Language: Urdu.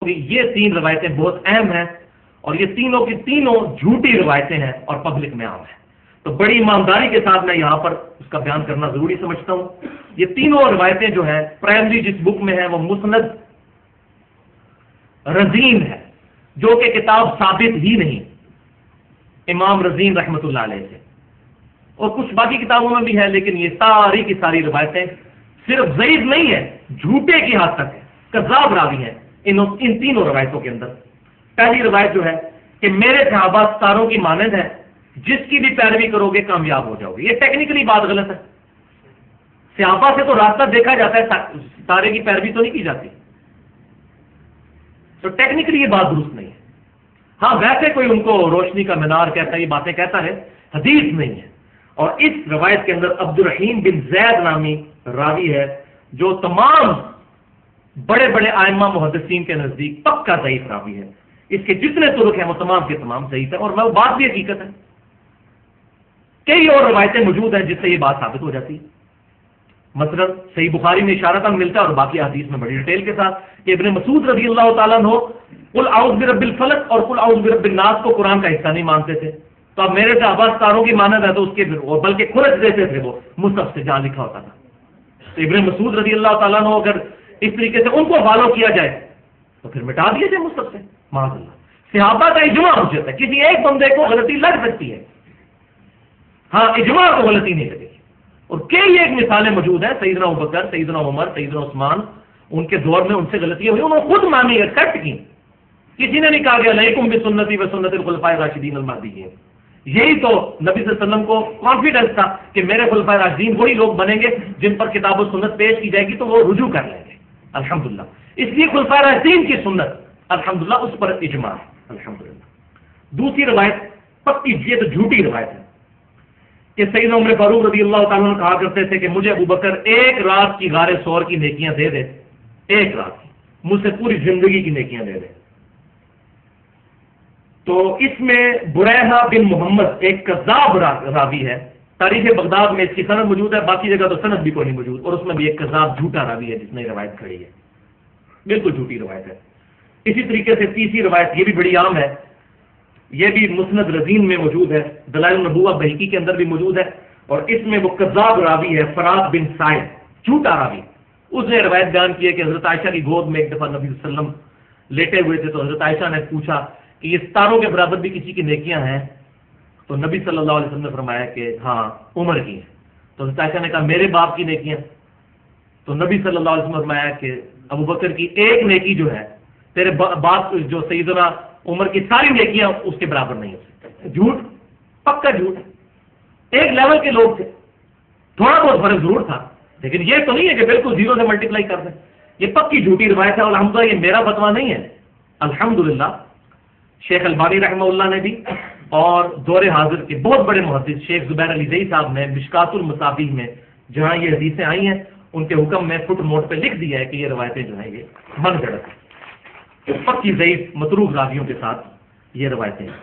کہ یہ 3 روایتیں بہت اہم ہیں اور یہ تینوں کی تینوں جھوٹی روایتیں ہیں اور پبلک میں عام ہیں. تو بڑی ایمانداری کے ساتھ میں یہاں پر اس کا بیان کرنا ضروری سمجھتا ہوں. یہ تینوں روایتیں جو ہیں پرائمری جس بک میں ہیں وہ مسند رزین ہے، جو کہ کتاب ثابت ہی نہیں امام رزین رحمۃ اللہ علیہ سے، اور کچھ باقی کتابوں میں بھی ہے، لیکن یہ ساری کی ساری روایتیں صرف ضعیف نہیں ہے، جھوٹے کی حد تک ہے، کذاب راوی ہیں ان تینوں روایتوں کے اندر. پہلی روایت جو ہے کہ میرے صحابہ ستاروں کی مانند ہے، جس کی بھی پیروی کرو گے کامیاب ہو جاؤ گے. یہ ٹیکنیکلی بات غلط ہے. صحابہ سے تو راستہ دیکھا جاتا ہے، ستارے کی پیروی تو نہیں کی جاتی. تو ٹیکنیکلی یہ بات درست نہیں ہے. ہاں ویسے کوئی ان کو روشنی کا مینار کہتا ہے، یہ باتیں کہتا ہے، حدیث نہیں ہے. اور اس روایت کے اندر عبد الرحیم بن زید نامی راوی ہے جو تمام بڑے بڑے ائمہ محدثین کے نزدیک پکا ضعیف راوی ہے. اس کے جتنے طرق ہیں وہ تمام کے تمام ضعیف ہیں، اور وہ بات بھی حقیقت ہے. کئی اور روایتیں موجود ہیں جس سے یہ بات ثابت ہو جاتی ہے. مثلا صحیح بخاری میں اشارہ تک ملتا ہے اور باقی حدیث میں بڑی ڈیٹیل کے ساتھ کہ ابن مسعود رضی اللہ تعالیٰ عنہ قل اعوذ برب الفلق اور قل اعوذ برب الناس کو قرآن کا حصہ نہیں مانتے تھے. تو اب میرے صحابہ ستاروں کی مانند ہے تو اس کے بلکہ کھرچ دیتے تھے، وہ مصحف سے جہاں لکھا ہوتا تھا. تو ابن مسعود رضی اللہ تعالیٰ عنہ اگر اس طریقے سے ان کو فالو کیا جائے تو پھر مٹا دیا جائے مصحف سے. معاذ اللہ. صحابہ کا اجماع حجت ہے، کسی ایک بندے کو غلطی لگ سکتی ہے، ہاں اجماع کو غلطی نہیں لگے گی. اور کئی ایک مثالیں موجود ہیں، سیدنا ابوبکر، سیدنا عمر، سیدنا عثمان، ان کے دور میں ان سے غلطیاں ہوئی، انہوں نے خود مانی، ایکسپٹ کی. کسی نے نہیں کہا کہ علیکم بسنتی و سنت الخلفاء الراشدین المہدیین. یہی تو نبی صلی اللہ علیہ وسلم کو کانفیڈنس تھا کہ میرے خلفاء راشدین وہی لوگ بنیں گے جن پر کتاب و سنت پیش کی جائے گی تو وہ رجوع کر لیں گے. الحمدللہ. اس لیے خلفاء راشدین کی سنت الحمدللہ اس پر اجماع ہے. الحمدللہ. دوسری روایت پکی، یہ تو جھوٹی روایت ہے کہ سیدنا عمر فاروق رضی اللہ تعالیٰ عنہ کہا کرتے تھے کہ مجھے ابوبکر ایک رات کی غار ثور کی نیکیاں دے دے، ایک رات کی، مجھ سے پوری زندگی کی نیکیاں دے دے. تو اس میں بریحہ بن محمد ایک کذاب راوی ہے. تاریخ بغداد میں اس کی سند موجود ہے، باقی جگہ تو سند بھی کوئی نہیں موجود، اور اس میں بھی ایک کذاب جھوٹا راوی ہے جس نے روایت کھڑی ہے، بالکل جھوٹی روایت ہے. اسی طریقے سے تیسری روایت یہ بھی بڑی عام ہے، یہ بھی مسند رزین میں موجود ہے، دلائل النبوہ بہقی کے اندر بھی موجود ہے، اور اس میں وہ کذاب راوی ہے فرات بن سائد، جھوٹا راوی. اس نے روایت بیان کی ہے کہ حضرت عائشہ کی گود میں ایک دفعہ نبی صلی اللہ علیہ وسلم لیٹے ہوئے تھے، تو حضرت عائشہ نے پوچھا کہ یہ ستاروں کے برابر بھی کسی کی نیکیاں ہیں؟ تو نبی صلی اللہ علیہ وسلم نے فرمایا کہ ہاں عمر کی ہیں. تو حضرت عائشہ نے کہا میرے باپ کی نیکیاں؟ تو نبی صلی اللہ علیہ وسلم نے فرمایا کہ ابوبکر کی ایک نیکی جو ہے تیرے باپ جو سیدنا عمر کی ساری نیکیاں اس کے برابر نہیں ہو سکتی. جھوٹ، پکا جھوٹ. ایک لیول کے لوگ تھے، تھوڑا بہت فرق ضرور تھا، لیکن یہ تو نہیں ہے کہ بالکل زیرو سے ملٹیپلائی کر دیں. یہ پکی جھوٹی روایت ہے، اور الحمدللہ یہ میرا فتویٰ نہیں ہے. الحمدللہ شیخ البانی رحمہ اللہ نے بھی اور دور حاضر کے بہت بڑے محدث شیخ زبیر علی زئی صاحب نے مشکات المصابیح میں جہاں یہ حدیثیں آئی ہیں ان کے حکم میں فٹ نوٹ پہ لکھ دیا ہے کہ یہ روایتیں جو ہیں یہ من گھڑت ہیں، پکی ضعیف متروک راویوں کے ساتھ یہ روایتیں ہیں.